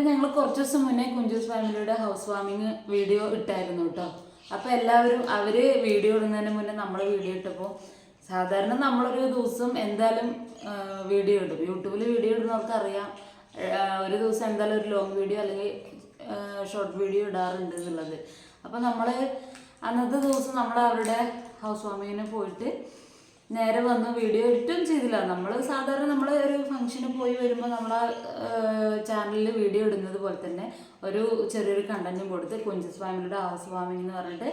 ഞങ്ങൾ കുറച്ച് ദിവസം മുന്നേ കുഞ്ചൂസ് ഫാമിലിയുടെ ഹൗസ് വാമിങ് വീഡിയോ ഇട്ടായിരുന്നു കേട്ടോ. അപ്പോൾ എല്ലാവരും അവർ വീഡിയോ ഇടുന്നതിന് മുന്നേ നമ്മൾ വീഡിയോ ഇട്ടപ്പോൾ സാധാരണ നമ്മളൊരു ദിവസം എന്തായാലും വീഡിയോ ഇടും. യൂട്യൂബിൽ വീഡിയോ ഇടുന്നവർക്ക് അറിയാം, ഒരു ദിവസം എന്തായാലും ഒരു ലോങ് വീഡിയോ അല്ലെങ്കിൽ ഷോർട്ട് വീഡിയോ ഇടാറുണ്ട് എന്നുള്ളത്. അപ്പോൾ നമ്മൾ അന്നത്തെ ദിവസം നമ്മൾ അവരുടെ ഹൗസ് വാമിങ്ങിന് പോയിട്ട് നേരെ വന്ന് വീഡിയോ എഡിറ്റും ചെയ്തില്ല. നമ്മൾ സാധാരണ നമ്മൾ ഒരു ഫംഗ്ഷന് പോയി വരുമ്പോൾ നമ്മളെ ചാനലിൽ വീഡിയോ ഇടുന്നത് പോലെ തന്നെ ഒരു ചെറിയൊരു കണ്ടന്റും കൊടുത്ത് കുഞ്ചൂസ് ഫാമിലിയുടെ ഹൗസ് വാമിംഗ് എന്ന് പറഞ്ഞിട്ട്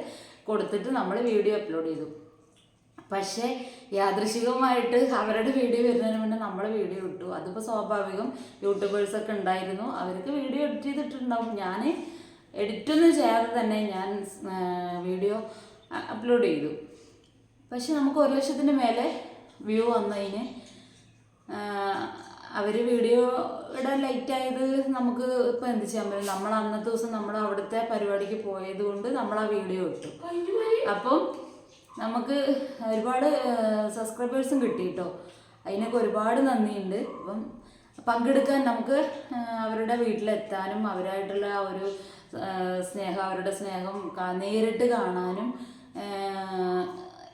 കൊടുത്തിട്ട് നമ്മൾ വീഡിയോ അപ്ലോഡ് ചെയ്തു. പക്ഷേ യാദൃശികമായിട്ട് അവരുടെ വീഡിയോ വരുന്നതിന് മുന്നേ നമ്മൾ വീഡിയോ ഇട്ടു. അതിപ്പോൾ സ്വാഭാവികം, യൂട്യൂബേഴ്സൊക്കെ ഉണ്ടായിരുന്നു, അവർക്ക് വീഡിയോ എഡിറ്റ് ചെയ്തിട്ടുണ്ടാവും. ഞാൻ എഡിറ്റൊന്നും ചെയ്യാതെ തന്നെ ഞാൻ വീഡിയോ അപ്ലോഡ് ചെയ്തു. പക്ഷെ നമുക്ക് 1 ലക്ഷത്തിന് മേലെ വ്യൂ വന്നതിന് അവർ വീഡിയോ ഇടാൻ ലൈറ്റായത് നമുക്ക് ഇപ്പോൾ എന്ത് ചെയ്യാൻ പറ്റും. നമ്മൾ അന്നത്തെ ദിവസം നമ്മൾ അവിടുത്തെ പരിപാടിക്ക് പോയത് കൊണ്ട് നമ്മൾ ആ വീഡിയോ ഇട്ടു. അപ്പം നമുക്ക് ഒരുപാട് സബ്സ്ക്രൈബേഴ്സും കിട്ടി കേട്ടോ. അതിനൊക്കെ ഒരുപാട് നന്ദിയുണ്ട്. അപ്പം പങ്കെടുക്കാൻ നമുക്ക് അവരുടെ വീട്ടിലെത്താനും അവരായിട്ടുള്ള ആ ഒരു സ്നേഹം, അവരുടെ സ്നേഹം നേരിട്ട് കാണാനും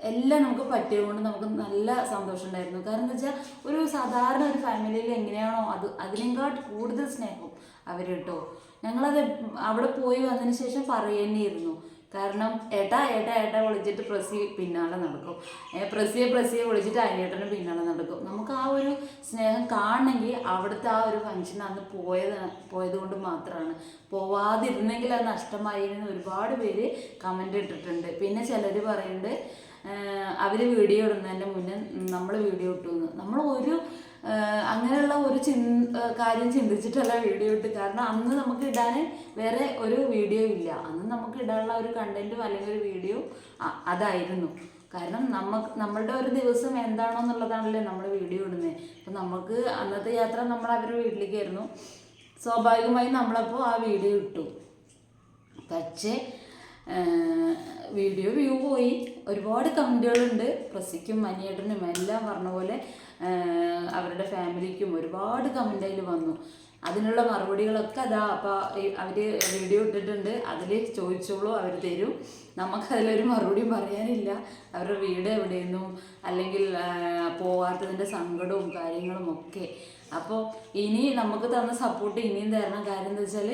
എല്ലാം നമുക്ക് പറ്റിയതുകൊണ്ട് നമുക്ക് നല്ല സന്തോഷം ഉണ്ടായിരുന്നു. കാരണം എന്താ വെച്ചാൽ ഒരു സാധാരണ ഒരു ഫാമിലിയിൽ എങ്ങനെയാണോ അതിനേക്കാൾ കൂടുതൽ സ്നേഹം അവർ കേട്ടോ. ഞങ്ങളത് അവിടെ പോയി വന്നതിന് ശേഷം പറയേണ്ടിയിരുന്നു. കാരണം ഏട്ടാ ഏട്ടാ ഏട്ടാ വിളിച്ചിട്ട് പ്രസി പിന്നാലെ നടക്കും, പ്രസിയെ വിളിച്ചിട്ട് അനിയേട്ടന് പിന്നാലെ നടക്കും. നമുക്ക് ആ ഒരു സ്നേഹം കാണണമെങ്കിൽ അവിടുത്തെ ആ ഒരു ഫംഗ്ഷൻ അന്ന് പോയത് കൊണ്ട് മാത്രമാണ്. പോവാതിരുന്നെങ്കിൽ അത് നഷ്ടമായി എന്ന് ഒരുപാട് പേര് കമൻ്റ് ഇട്ടിട്ടുണ്ട്. പിന്നെ ചിലർ പറയുന്നുണ്ട് അവർ വീഡിയോ ഇടുന്നതിൻ്റെ മുന്നേ നമ്മൾ വീഡിയോ ഇട്ടു എന്ന്. നമ്മൾ അങ്ങനെയുള്ള ഒരു കാര്യം ചിന്തിച്ചിട്ടല്ല വീഡിയോ ഇട്ട്. കാരണം അന്ന് നമുക്ക് ഇടാൻ വേറെ ഒരു വീഡിയോ ഇല്ല. അന്ന് നമുക്ക് ഇടാനുള്ള ഒരു കണ്ടന്റും അല്ലെങ്കിൽ ഒരു വീഡിയോ അതായിരുന്നു. കാരണം നമ്മളുടെ ഒരു ദിവസം എന്താണോ എന്നുള്ളതാണല്ലേ നമ്മൾ വീഡിയോ ഇടുന്നത്. അപ്പം നമുക്ക് അന്നത്തെ യാത്ര നമ്മൾ അവരുടെ വീട്ടിലേക്കായിരുന്നു. സ്വാഭാവികമായും നമ്മളപ്പോൾ ആ വീഡിയോ ഇട്ടു. പക്ഷേ വീഡിയോ വ്യൂ പോയി. ഒരുപാട് കമൻറ്റുകളുണ്ട്. പ്രസിക്കും അനിയേട്ടനും എല്ലാം പറഞ്ഞ പോലെ അവരുടെ ഫാമിലിക്കും ഒരുപാട് കമൻ്റ് അതിൽ വന്നു. അതിനുള്ള മറുപടികളൊക്കെ അതാ അപ്പോൾ അവർ വീഡിയോ ഇട്ടിട്ടുണ്ട്, അതിൽ ചോദിച്ചോളൂ, അവർ തരും. നമുക്കതിലൊരു മറുപടിയും പറയാനില്ല. അവരുടെ വീട് എവിടെയെന്നും അല്ലെങ്കിൽ പോവാത്തതിൻ്റെ സങ്കടവും കാര്യങ്ങളും ഒക്കെ. അപ്പോൾ ഇനി നമുക്ക് തന്ന സപ്പോർട്ട് ഇനിയും തരണം. കാര്യം എന്താ വെച്ചാൽ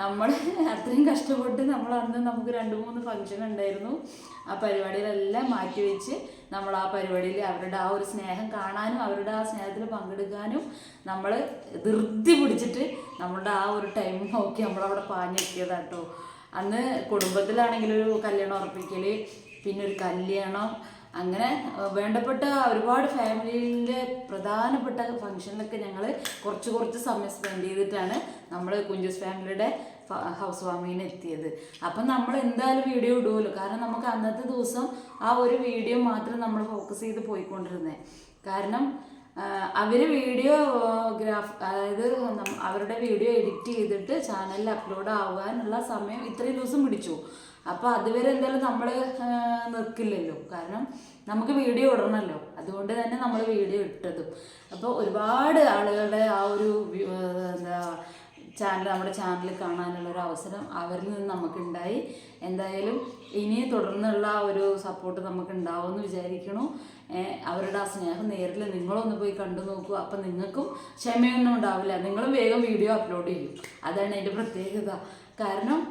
നമ്മൾ അത്രയും കഷ്ടപ്പെട്ട് നമ്മൾ അന്ന് നമുക്ക് 2-3 ഫംഗ്ഷൻ ഉണ്ടായിരുന്നു. ആ പരിപാടികളെല്ലാം മാറ്റിവെച്ച് നമ്മൾ ആ പരിപാടിയിൽ അവരുടെ ആ ഒരു സ്നേഹം കാണാനും അവരുടെ ആ സ്നേഹത്തിൽ പങ്കെടുക്കാനും നമ്മൾ ധൃതി പിടിച്ചിട്ട് നമ്മളുടെ ആ ഒരു ടൈം നോക്കി നമ്മളവിടെ പാഞ്ഞെത്തിയതാട്ടോ. അന്ന് കുടുംബത്തിലാണെങ്കിൽ ഒരു കല്യാണം ഉറപ്പിക്കൽ, പിന്നെ ഒരു കല്യാണം, അങ്ങനെ വേണ്ടപ്പെട്ട ഒരുപാട് ഫാമിലിയിലെ പ്രധാനപ്പെട്ട ഫംഗ്ഷനിലൊക്കെ ഞങ്ങൾ കുറച്ച് സമയം സ്പെൻഡ് ചെയ്തിട്ടാണ് നമ്മൾ കുഞ്ചൂസ് ഫാമിലിയുടെ ഹൗസ് വാമിങ്ങിന് എത്തിയത്. അപ്പം നമ്മൾ എന്തായാലും വീഡിയോ ഇടുമല്ലോ. കാരണം നമുക്ക് അന്നത്തെ ദിവസം ആ ഒരു വീഡിയോ മാത്രം നമ്മൾ ഫോക്കസ് ചെയ്ത് പോയിക്കൊണ്ടിരുന്നത്. കാരണം അവർ അതായത് അവരുടെ വീഡിയോ എഡിറ്റ് ചെയ്തിട്ട് ചാനലിൽ അപ്ലോഡ് ആവാനുള്ള സമയം ഇത്രയും ദിവസം പിടിച്ചു. അപ്പോൾ അതുവരെ എന്തായാലും നമ്മൾ നിൽക്കില്ലല്ലോ. കാരണം നമുക്ക് വീഡിയോ ഇടണമല്ലോ. അതുകൊണ്ട് തന്നെ നമ്മൾ വീഡിയോ ഇട്ടതും. അപ്പോൾ ഒരുപാട് ആളുകളുടെ ആ ഒരു നമ്മുടെ ചാനൽ കാണാനുള്ളൊരു അവസരം അവരിൽ നിന്ന് നമുക്കുണ്ടായി. എന്തായാലും ഇനി തുടർന്നുള്ള ഒരു സപ്പോർട്ട് നമുക്ക് ഉണ്ടാവുമെന്ന് വിചാരിക്കണു. അവരുടെ ആ സ്നേഹം നേരിൽ നിങ്ങളൊന്ന് പോയി കണ്ടു നോക്കൂ. അപ്പം നിങ്ങൾക്കും ക്ഷമയൊന്നും ഉണ്ടാവില്ല, നിങ്ങളും വേഗം വീഡിയോ അപ്ലോഡ് ചെയ്യും. അതാണ് അതിൻ്റെ പ്രത്യേകത. കാരണം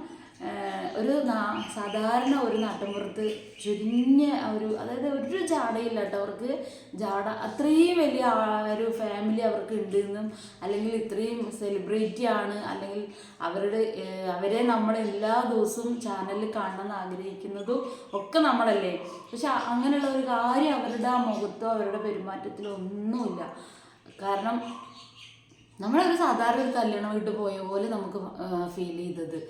ഒരു സാധാരണ ഒരു നാട്ടിൻപുറത്ത് ചുരുങ്ങിയ അതായത് ഒരു ജാടയില്ല കേട്ടോ അവർക്ക്. അത്രയും വലിയ ഒരു ഫാമിലി അവർക്ക് ഉണ്ടെന്നും അല്ലെങ്കിൽ ഇത്രയും സെലിബ്രിറ്റി ആണ്, അല്ലെങ്കിൽ അവരെ നമ്മൾ എല്ലാ ദിവസവും ചാനലിൽ കാണണമെന്ന് ആഗ്രഹിക്കുന്നതും ഒക്കെ നമ്മളല്ലേ. പക്ഷെ അങ്ങനെയുള്ള ഒരു കാര്യം അവരുടെ ആ മുഖത്തോ അവരുടെ പെരുമാറ്റത്തിലോ ഒന്നുമില്ല. കാരണം നമ്മളൊരു സാധാരണ ഒരു കല്യാണം വീട്ടിൽ പോയ പോലെ നമുക്ക് ഫീൽ ചെയ്തത്.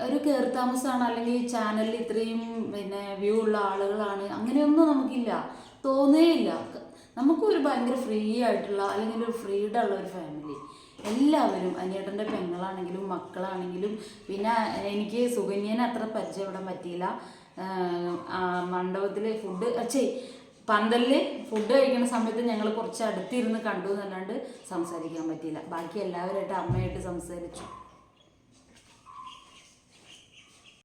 ഒരു കയറി താമസമാണ്, അല്ലെങ്കിൽ ചാനലിൽ ഇത്രയും വ്യൂ ഉള്ള ആളുകളാണ്, അങ്ങനെയൊന്നും നമുക്കില്ല, തോന്നേയില്ല. നമുക്കൊരു ഭയങ്കര ഫ്രീ ആയിട്ടുള്ള അല്ലെങ്കിൽ ഒരു ഫ്രീഡം ഉള്ള ഒരു ഫാമിലി. എല്ലാവരും അനിയേട്ടൻ്റെ പെങ്ങളാണെങ്കിലും മക്കളാണെങ്കിലും. പിന്നെ എനിക്ക് സുകന്യനെ അത്ര പരിചയപ്പെടാൻ പറ്റിയില്ല. മണ്ഡപത്തിൽ പന്തലിൽ ഫുഡ് കഴിക്കുന്ന സമയത്ത് ഞങ്ങൾ കുറച്ച് അടുത്തിരുന്ന് കണ്ടു എന്നല്ലാണ്ട് സംസാരിക്കാൻ പറ്റിയില്ല. ബാക്കി എല്ലാവരുമായിട്ട് അമ്മയായിട്ട് സംസാരിച്ചു.